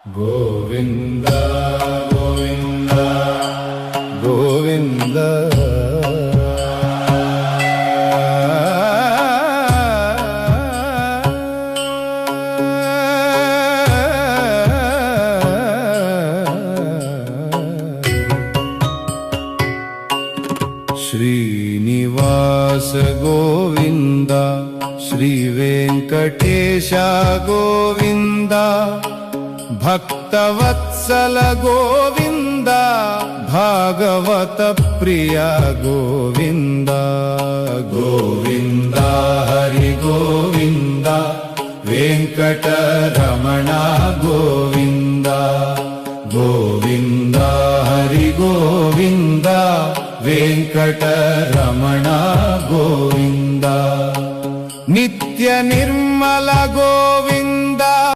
ಗೋವಿಂದ ಗೋವಿಂದ ಗೋವಿಂದ ಶ್ರೀನಿವಾಸ ಗೋವಿಂದ ಶ್ರೀ ವೆಂಕಟೇಶ ಗೋವಿಂದ ಭಕ್ತವತ್ಸಲ ಗೋವಿಂದ ಭಾಗವತ ಪ್ರಿಯ ಗೋವಿಂದ ಗೋವಿಂದ ಹರಿ ಗೋವಿಂದ ವೆಂಕಟರಮಣ ಗೋವಿಂದ ಗೋವಿಂದ ಹರಿ ಗೋವಿಂದ ವೆಂಕಟರಮಣ ಗೋವಿಂದ ನಿತ್ಯ ನಿರ್ಮಲ ಗೋವಿಂದ